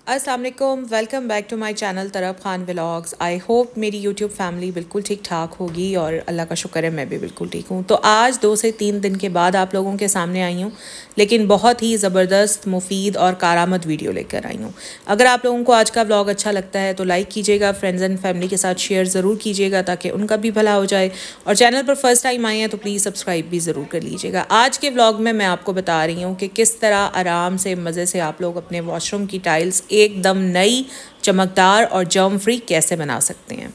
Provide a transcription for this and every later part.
अस्सलाम वालेकुम, welcome back to my channel Taraf Khan vlogs. I hope मेरी यूट्यूब फैमिली बिल्कुल ठीक ठाक होगी और अल्लाह का शुक्र है मैं भी बिल्कुल ठीक हूँ। तो आज 2 से 3 दिन के बाद आप लोगों के सामने आई हूँ, लेकिन बहुत ही ज़बरदस्त, मुफीद और कारामद वीडियो लेकर आई हूँ। अगर आप लोगों को आज का व्लॉग अच्छा लगता है तो लाइक कीजिएगा, फ्रेंड्स एंड फैमिली के साथ शेयर ज़रूर कीजिएगा ताकि उनका भी भला हो जाए। और चैनल पर फर्स्ट टाइम आए हैं तो प्लीज़ सब्सक्राइब भी ज़रूर कर लीजिएगा। आज के व्लॉग में मैं आपको बता रही हूँ कि किस तरह आराम से मज़े से आप लोग अपने वॉशरूम की टाइल्स एकदम नई, चमकदार और जर्म फ्री कैसे बना सकते हैं।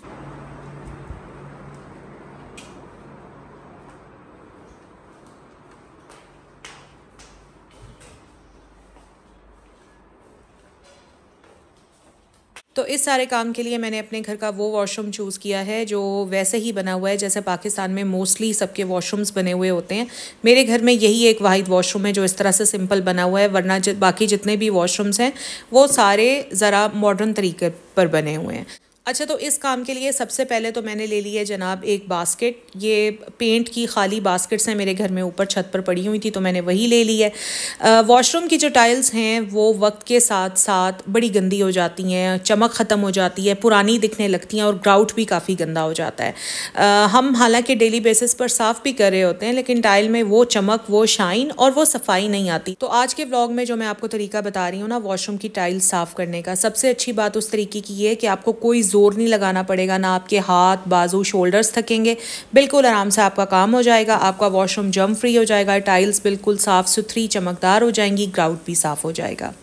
तो इस सारे काम के लिए मैंने अपने घर का वो वॉशरूम चूज़ किया है जो वैसे ही बना हुआ है जैसे पाकिस्तान में मोस्टली सबके वॉशरूम्स बने हुए होते हैं। मेरे घर में यही एक वाहिद वॉशरूम है जो इस तरह से सिंपल बना हुआ है, वरना बाकी जितने भी वॉशरूम्स हैं वो सारे ज़रा मॉडर्न तरीके पर बने हुए हैं। अच्छा, तो इस काम के लिए सबसे पहले तो मैंने ले ली है जनाब एक बास्केट। ये पेंट की खाली बास्केट्स हैं मेरे घर में ऊपर छत पर पड़ी हुई थी तो मैंने वही ले ली है। वॉशरूम की जो टाइल्स हैं वो वक्त के साथ साथ बड़ी गंदी हो जाती हैं, चमक ख़त्म हो जाती है, पुरानी दिखने लगती हैं और ग्राउट भी काफ़ी गंदा हो जाता है। हम हालांकि डेली बेसिस पर साफ़ भी कर रहे होते हैं लेकिन टाइल में वो चमक, वो शाइन और वो सफाई नहीं आती। तो आज के व्लॉग में जो मैं आपको तरीका बता रही हूँ ना वॉशरूम की टाइल्स साफ़ करने का, सबसे अच्छी बात उस तरीके की है कि आपको कोई जोर नहीं लगाना पड़ेगा, ना आपके हाथ, बाजू, शोल्डर्स थकेंगे। बिल्कुल आराम से आपका काम हो जाएगा, आपका वॉशरूम जर्म फ्री हो जाएगा, टाइल्स बिल्कुल साफ सुथरी चमकदार हो जाएंगी, ग्राउट भी साफ हो जाएगा।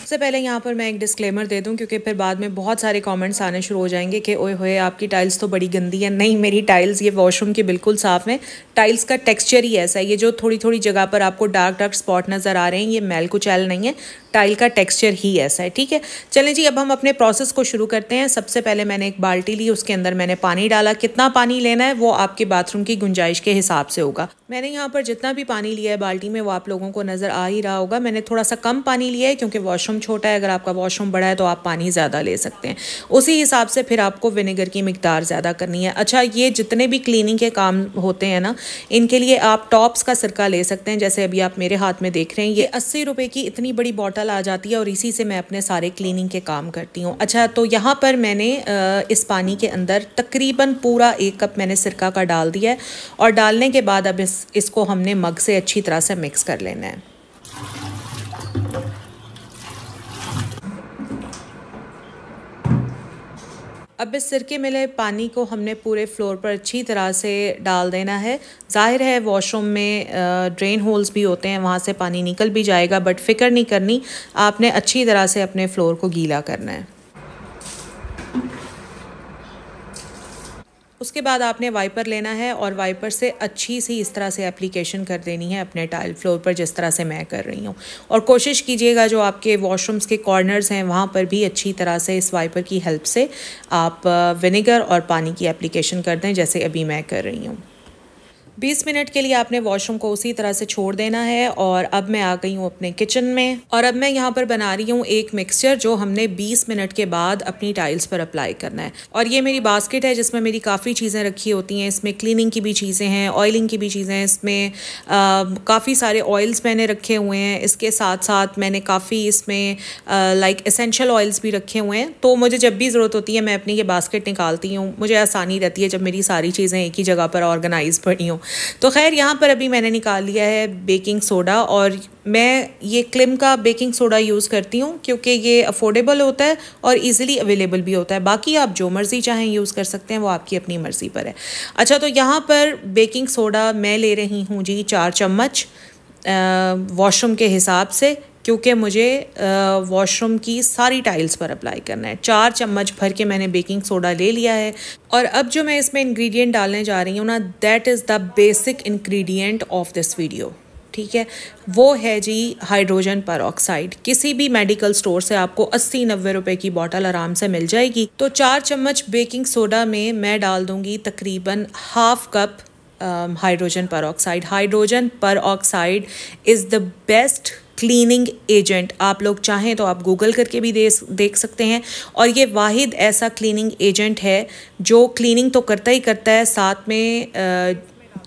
सबसे पहले यहाँ पर मैं एक डिस्क्लेमर दे दूँ क्योंकि फिर बाद में बहुत सारे कमेंट्स आने शुरू हो जाएंगे कि ओए होए आपकी टाइल्स तो बड़ी गंदी है। नहीं, मेरी टाइल्स ये वॉशरूम की बिल्कुल साफ़ हैं। टाइल्स का टेक्सचर ही ऐसा है, ये जो थोड़ी थोड़ी जगह पर आपको डार्क डार्क स्पॉट नज़र आ रहे हैं ये मैल कुचैल नहीं है, टाइल का टेक्सचर ही ऐसा है। ठीक है, चलें जी, अब हम अपने प्रोसेस को शुरू करते हैं। सबसे पहले मैंने एक बाल्टी ली, उसके अंदर मैंने पानी डाला। कितना पानी लेना है वो आपके बाथरूम की गुंजाइश के हिसाब से होगा। मैंने यहाँ पर जितना भी पानी लिया है बाल्टी में वो आप लोगों को नज़र आ ही रहा होगा। मैंने थोड़ा सा कम पानी लिया है क्योंकि वॉशरूम छोटा है, अगर आपका वॉशरूम बड़ा है तो आप पानी ज़्यादा ले सकते हैं। उसी हिसाब से फिर आपको विनेगर की मिकदार ज़्यादा करनी है। अच्छा, ये जितने भी क्लीनिंग के काम होते हैं ना, इनके लिए आप टॉप्स का सिरका ले सकते हैं। जैसे अभी आप मेरे हाथ में देख रहे हैं, ये 80 रुपये की इतनी बड़ी बॉटल आ जाती है और इसी से मैं अपने सारे क्लीनिंग के काम करती हूँ। अच्छा, तो यहाँ पर मैंने इस पानी के अंदर तकरीबन पूरा 1 कप मैंने सिरका का डाल दिया है और डालने के बाद अब इसको हमने मग से अच्छी तरह से मिक्स कर लेना है। अब इस सिरके मिले पानी को हमने पूरे फ्लोर पर अच्छी तरह से डाल देना है। जाहिर है वॉशरूम में ड्रेन होल्स भी होते हैं, वहाँ से पानी निकल भी जाएगा, बट फ़िक्र नहीं करनी, आपने अच्छी तरह से अपने फ्लोर को गीला करना है। उसके बाद आपने वाइपर लेना है और वाइपर से अच्छी सी इस तरह से एप्लीकेशन कर देनी है अपने टाइल फ्लोर पर, जिस तरह से मैं कर रही हूँ। और कोशिश कीजिएगा जो आपके वॉशरूम्स के कॉर्नर्स हैं वहाँ पर भी अच्छी तरह से इस वाइपर की हेल्प से आप विनेगर और पानी की एप्लीकेशन कर दें जैसे अभी मैं कर रही हूँ। 20 मिनट के लिए आपने वॉशरूम को उसी तरह से छोड़ देना है। और अब मैं आ गई हूँ अपने किचन में और अब मैं यहाँ पर बना रही हूँ एक मिक्सचर जो हमने 20 मिनट के बाद अपनी टाइल्स पर अप्लाई करना है। और ये मेरी बास्केट है जिसमें मेरी काफ़ी चीज़ें रखी होती हैं। इसमें क्लीनिंग की भी चीज़ें हैं, ऑयलिंग की भी चीज़ें हैं, इसमें काफ़ी सारे ऑयल्स मैंने रखे हुए हैं। इसके साथ साथ मैंने काफ़ी इसमें लाइक एसेंशियल ऑयल्स भी रखे हुए हैं। तो मुझे जब भी ज़रूरत होती है मैं अपनी ये बास्केट निकालती हूँ, मुझे आसानी रहती है जब मेरी सारी चीज़ें एक ही जगह पर ऑर्गेनाइज पड़ी हों। तो खैर यहाँ पर अभी मैंने निकाल लिया है बेकिंग सोडा और मैं ये क्लिम का बेकिंग सोडा यूज़ करती हूँ क्योंकि ये अफोर्डेबल होता है और इजीली अवेलेबल भी होता है। बाकी आप जो मर्ज़ी चाहें यूज़ कर सकते हैं, वो आपकी अपनी मर्ज़ी पर है। अच्छा, तो यहाँ पर बेकिंग सोडा मैं ले रही हूँ जी 4 चम्मच वॉशरूम के हिसाब से, क्योंकि मुझे वॉशरूम की सारी टाइल्स पर अप्लाई करना है। 4 चम्मच भर के मैंने बेकिंग सोडा ले लिया है। और अब जो मैं इसमें इंग्रेडिएंट डालने जा रही हूँ ना, that is the basic ingredient of this video. ठीक है, वो है जी हाइड्रोजन परऑक्साइड। किसी भी मेडिकल स्टोर से आपको 80-90 रुपए की बोतल आराम से मिल जाएगी। तो 4 चम्मच बेकिंग सोडा में मैं डाल दूँगी तकरीबन ½ cup hydrogen peroxide. Hydrogen peroxide is the best cleaning agent. आप लोग चाहें तो आप गूगल करके भी देख सकते हैं। और ये वाहिद ऐसा क्लीनिंग एजेंट है जो क्लीनिंग तो करता ही करता है, साथ में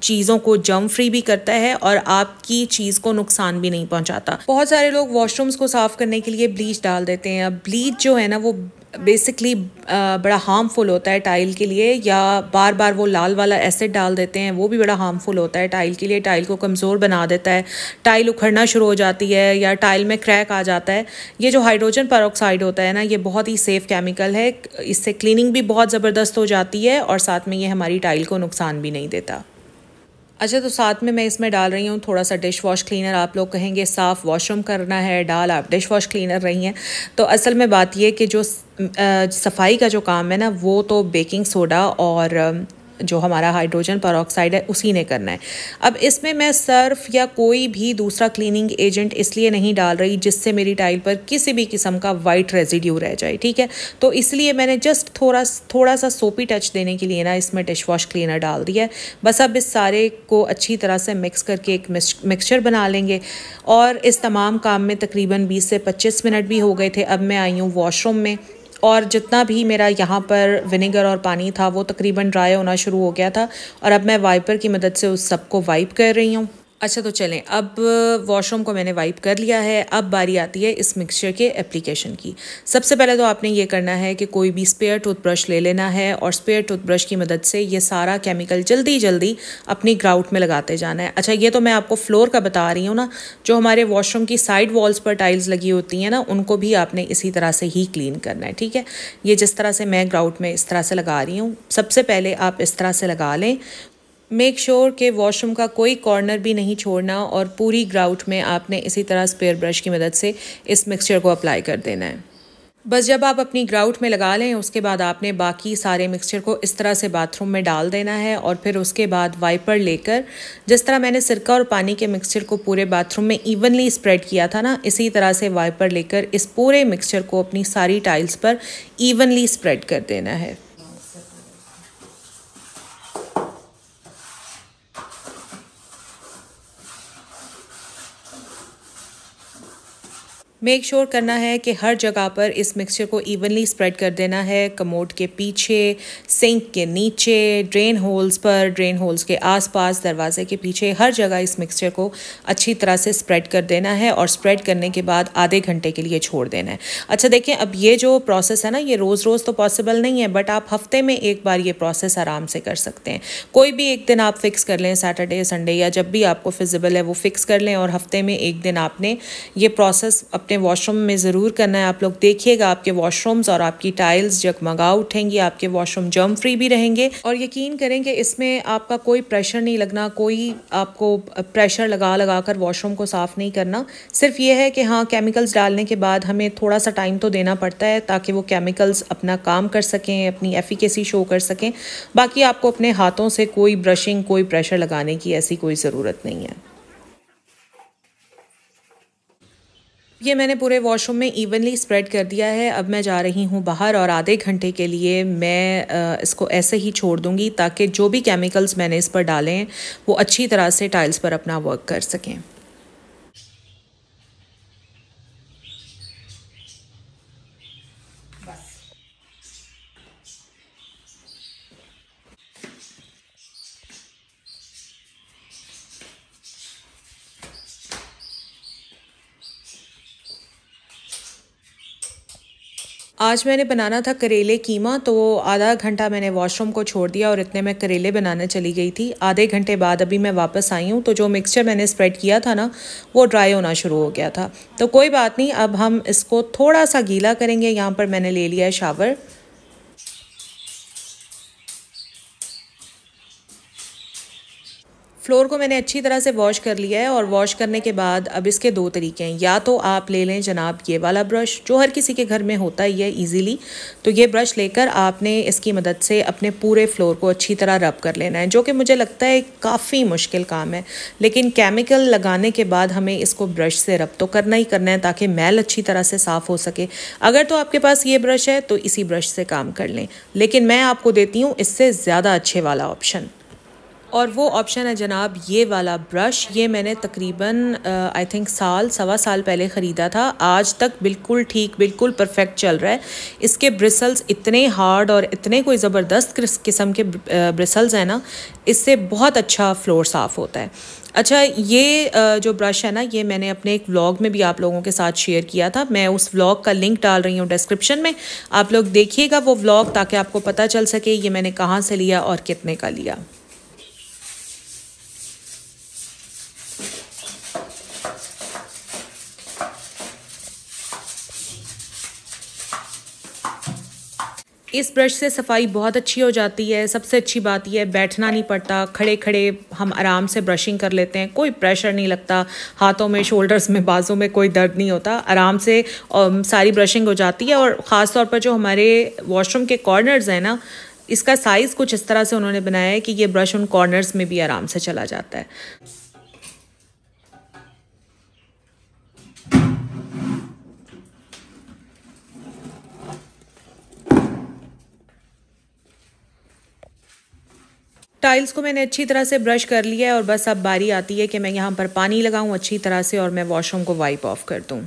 चीज़ों को जर्म फ्री भी करता है और आपकी चीज़ को नुकसान भी नहीं पहुंचाता। बहुत सारे लोग वॉशरूम्स को साफ़ करने के लिए ब्लीच डाल देते हैं। अब ब्लीच जो है ना वो बेसिकली बड़ा हार्मफुल होता है टाइल के लिए, या बार बार वो लाल वाला एसिड डाल देते हैं, वो भी बड़ा हार्मफुल होता है टाइल के लिए। टाइल को कमज़ोर बना देता है, टाइल उखड़ना शुरू हो जाती है या टाइल में क्रैक आ जाता है। ये जो हाइड्रोजन पेरोक्साइड होता है ना, ये बहुत ही सेफ़ केमिकल है। इससे क्लीनिंग भी बहुत ज़बरदस्त हो जाती है और साथ में ये हमारी टाइल को नुकसान भी नहीं देता। अच्छा, तो साथ में मैं इसमें डाल रही हूँ थोड़ा सा डिश वॉश क्लीनर। आप लोग कहेंगे साफ़ वॉशरूम करना है, डाल आप डिश वॉश क्लीनर रही हैं। तो असल में बात ये कि जो सफाई का जो काम है ना, वो तो बेकिंग सोडा और जो हमारा हाइड्रोजन पेरोक्साइड है उसी ने करना है। अब इसमें मैं सर्फ या कोई भी दूसरा क्लीनिंग एजेंट इसलिए नहीं डाल रही जिससे मेरी टाइल पर किसी भी किस्म का वाइट रेजिड्यू रह जाए, ठीक है। तो इसलिए मैंने जस्ट थोड़ा सा सोपी टच देने के लिए ना इसमें डिश वॉश क्लीनर डाल दिया है। बस अब इस सारे को अच्छी तरह से मिक्स करके एक मिक्सचर बना लेंगे। और इस तमाम काम में तकरीबन 20 से 25 मिनट भी हो गए थे। अब मैं आई हूँ वॉशरूम में, और जितना भी मेरा यहाँ पर विनेगर और पानी था वो तकरीबन ड्राई होना शुरू हो गया था, और अब मैं वाइपर की मदद से उस सबको वाइप कर रही हूँ। अच्छा, तो चलें, अब वॉशरूम को मैंने वाइप कर लिया है। अब बारी आती है इस मिक्सचर के एप्लीकेशन की। सबसे पहले तो आपने ये करना है कि कोई भी स्पेयर टूथब्रश ले लेना है और स्पेयर टूथब्रश की मदद से ये सारा केमिकल जल्दी जल्दी अपनी ग्राउट में लगाते जाना है। अच्छा, ये तो मैं आपको फ्लोर का बता रही हूँ ना, जो हमारे वॉशरूम की साइड वॉल्स पर टाइल्स लगी होती हैं ना, उनको भी आपने इसी तरह से ही क्लीन करना है, ठीक है। ये जिस तरह से मैं ग्राउट में इस तरह से लगा रही हूँ, सबसे पहले आप इस तरह से लगा लें। मेक श्योर कि वॉशरूम का कोई कॉर्नर भी नहीं छोड़ना, और पूरी ग्राउट में आपने इसी तरह स्पेयर ब्रश की मदद से इस मिक्सचर को अप्लाई कर देना है। बस जब आप अपनी ग्राउट में लगा लें, उसके बाद आपने बाकी सारे मिक्सचर को इस तरह से बाथरूम में डाल देना है, और फिर उसके बाद वाइपर लेकर जिस तरह मैंने सिरका और पानी के मिक्सचर को पूरे बाथरूम में इवनली स्प्रेड किया था ना, इसी तरह से वाइपर लेकर इस पूरे मिक्सचर को अपनी सारी टाइल्स पर इवनली स्प्रेड कर देना है। मेक श्योर करना है कि हर जगह पर इस मिक्सचर को इवनली स्प्रेड कर देना है। कमोड के पीछे, सिंक के नीचे, ड्रेन होल्स पर, ड्रेन होल्स के आसपास, दरवाजे के पीछे, हर जगह इस मिक्सचर को अच्छी तरह से स्प्रेड कर देना है, और स्प्रेड करने के बाद आधे घंटे के लिए छोड़ देना है। अच्छा देखें, अब ये जो प्रोसेस है ना, ये रोज़ रोज़ तो पॉसिबल नहीं है, बट आप हफ्ते में एक बार ये प्रोसेस आराम से कर सकते हैं। कोई भी एक दिन आप फिक्स कर लें, सैटरडे संडे या जब भी आपको फिजिबल है वो फिक्स कर लें, और हफ्ते में एक दिन आपने ये प्रोसेस अपने वॉशरूम में ज़रूर करना है। आप लोग देखिएगा, आपके वॉशरूम्स और आपकी टाइल्स जगमगा उठेंगी, आपके वॉशरूम जर्म फ्री भी रहेंगे। और यकीन करें कि इसमें आपका कोई प्रेशर नहीं लगना, कोई आपको प्रेशर लगा कर वॉशरूम को साफ़ नहीं करना। सिर्फ ये है कि हाँ, केमिकल्स डालने के बाद हमें थोड़ा सा टाइम तो देना पड़ता है ताकि वो केमिकल्स अपना काम कर सकें, अपनी एफिकेसी शो कर सकें। बाकी आपको अपने हाथों से कोई ब्रशिंग, कोई प्रेशर लगाने की ऐसी कोई ज़रूरत नहीं है। ये मैंने पूरे वॉशरूम में इवनली स्प्रेड कर दिया है। अब मैं जा रही हूँ बाहर, और आधे घंटे के लिए मैं इसको ऐसे ही छोड़ दूँगी ताकि जो भी केमिकल्स मैंने इस पर डाले हैं वो अच्छी तरह से टाइल्स पर अपना वर्क कर सकें। आज मैंने बनाना था करेले कीमा, तो आधा घंटा मैंने वॉशरूम को छोड़ दिया और इतने में करेले बनाने चली गई थी। आधे घंटे बाद अभी मैं वापस आई हूँ, तो जो मिक्सचर मैंने स्प्रेड किया था ना, वो ड्राई होना शुरू हो गया था। तो कोई बात नहीं, अब हम इसको थोड़ा सा गीला करेंगे। यहाँ पर मैंने ले लिया है शावर। फ्लोर को मैंने अच्छी तरह से वॉश कर लिया है, और वॉश करने के बाद अब इसके दो तरीके हैं। या तो आप ले लें जनाब ये वाला ब्रश, जो हर किसी के घर में होता ही है ईजीली। तो ये ब्रश लेकर आपने इसकी मदद से अपने पूरे फ्लोर को अच्छी तरह रब कर लेना है, जो कि मुझे लगता है काफ़ी मुश्किल काम है। लेकिन केमिकल लगाने के बाद हमें इसको ब्रश से रब तो करना ही करना है ताकि मैल अच्छी तरह से साफ़ हो सके। अगर तो आपके पास ये ब्रश है तो इसी ब्रश से काम कर लें, लेकिन मैं आपको देती हूँ इससे ज़्यादा अच्छे वाला ऑप्शन। और वो ऑप्शन है जनाब ये वाला ब्रश। ये मैंने तकरीबन आई थिंक सवा साल पहले ख़रीदा था। आज तक बिल्कुल ठीक, बिल्कुल परफेक्ट चल रहा है। इसके ब्रिसल्स इतने हार्ड और इतने कोई ज़बरदस्त किस्म के ब्रिसल्स हैं ना, इससे बहुत अच्छा फ्लोर साफ़ होता है। अच्छा, ये जो ब्रश है ना, ये मैंने अपने एक व्लॉग में भी आप लोगों के साथ शेयर किया था। मैं उस व्लॉग का लिंक डाल रही हूँ डिस्क्रिप्शन में, आप लोग देखिएगा वो व्लॉग, ताकि आपको पता चल सके ये मैंने कहाँ से लिया और कितने का लिया। इस ब्रश से सफाई बहुत अच्छी हो जाती है। सबसे अच्छी बात यह है बैठना नहीं पड़ता, खड़े खड़े हम आराम से ब्रशिंग कर लेते हैं, कोई प्रेशर नहीं लगता, हाथों में, शोल्डर्स में, बाजों में कोई दर्द नहीं होता, आराम से सारी ब्रशिंग हो जाती है। और ख़ास तौर पर जो हमारे वॉशरूम के कॉर्नर्स हैं ना, इसका साइज़ कुछ इस तरह से उन्होंने बनाया है कि ये ब्रश उन कॉर्नर्स में भी आराम से चला जाता है। टाइल्स को मैंने अच्छी तरह से ब्रश कर लिया है और बस अब बारी आती है कि मैं यहाँ पर पानी लगाऊँ अच्छी तरह से और मैं वॉशरूम को वाइप ऑफ कर दूँ।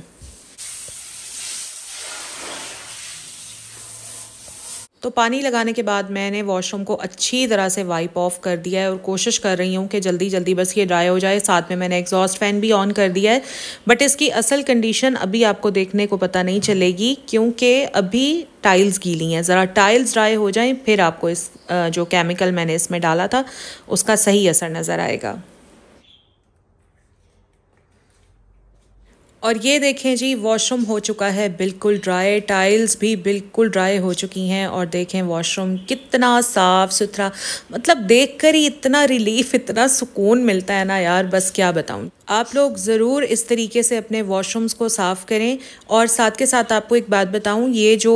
तो पानी लगाने के बाद मैंने वॉशरूम को अच्छी तरह से वाइप ऑफ कर दिया है और कोशिश कर रही हूँ कि जल्दी जल्दी बस ये ड्राई हो जाए। साथ में मैंने एग्जॉस्ट फैन भी ऑन कर दिया है, बट इसकी असल कंडीशन अभी आपको देखने को पता नहीं चलेगी क्योंकि अभी टाइल्स गीली हैं। ज़रा टाइल्स ड्राई हो जाएं फिर आपको इस जो केमिकल मैंने इसमें डाला था उसका सही असर नज़र आएगा। और ये देखें जी, वॉशरूम हो चुका है बिल्कुल ड्राई, टाइल्स भी बिल्कुल ड्राई हो चुकी हैं। और देखें वॉशरूम कितना साफ़ सुथरा, मतलब देखकर ही इतना रिलीफ, इतना सुकून मिलता है ना यार, बस क्या बताऊं। आप लोग ज़रूर इस तरीके से अपने वॉशरूम्स को साफ़ करें। और साथ के साथ आपको एक बात बताऊं, ये जो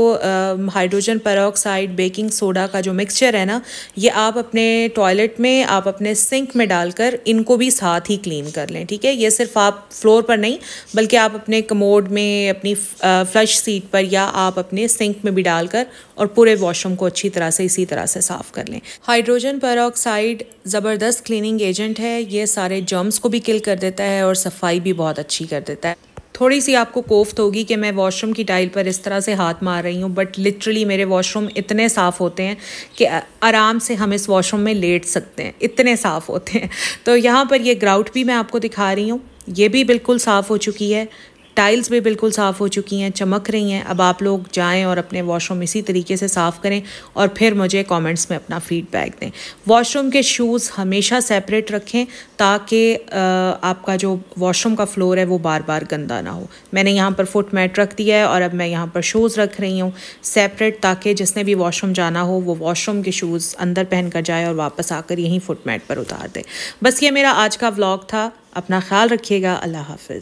हाइड्रोजन पेरोक्साइड बेकिंग सोडा का जो मिक्सचर है ना, ये आप अपने टॉयलेट में, आप अपने सिंक में डालकर इनको भी साथ ही क्लीन कर लें, ठीक है। ये सिर्फ आप फ्लोर पर नहीं बल्कि आप अपने कमोड में, अपनी फ्लश सीट पर, या आप अपने सिंक में भी डालकर और पूरे वॉशरूम को अच्छी तरह से इसी तरह से साफ़ कर लें। हाइड्रोजन पेरोक्साइड ज़बरदस्त क्लीनिंग एजेंट है, ये सारे जर्म्स को भी किल कर देता है और सफाई भी बहुत अच्छी कर देता है। थोड़ी सी आपको कोफ्त होगी कि मैं वॉशरूम की टाइल पर इस तरह से हाथ मार रही हूँ, बट लिटरली मेरे वॉशरूम इतने साफ़ होते हैं कि आराम से हम इस वॉशरूम में लेट सकते हैं, इतने साफ़ होते हैं। तो यहाँ पर ये ग्राउट भी मैं आपको दिखा रही हूँ, ये भी बिल्कुल साफ़ हो चुकी है, टाइल्स भी बिल्कुल साफ़ हो चुकी हैं, चमक रही हैं। अब आप लोग जाएं और अपने वॉशरूम इसी तरीके से साफ़ करें और फिर मुझे कमेंट्स में अपना फ़ीडबैक दें। वॉशरूम के शूज़ हमेशा सेपरेट रखें ताकि आपका जो वॉशरूम का फ्लोर है वो बार बार गंदा ना हो। मैंने यहाँ पर फुट मैट रख दिया है और अब मैं यहाँ पर शूज़ रख रही हूँ सेपरेट, ताकि जिसने भी वॉशरूम जाना हो वो वॉशरूम के शूज़ अंदर पहन कर जाए और वापस आकर यहीं फुट मैट पर उतार दे। बस ये मेरा आज का व्लॉग था। अपना ख्याल रखिएगा। अल्लाह हाफ़िज़।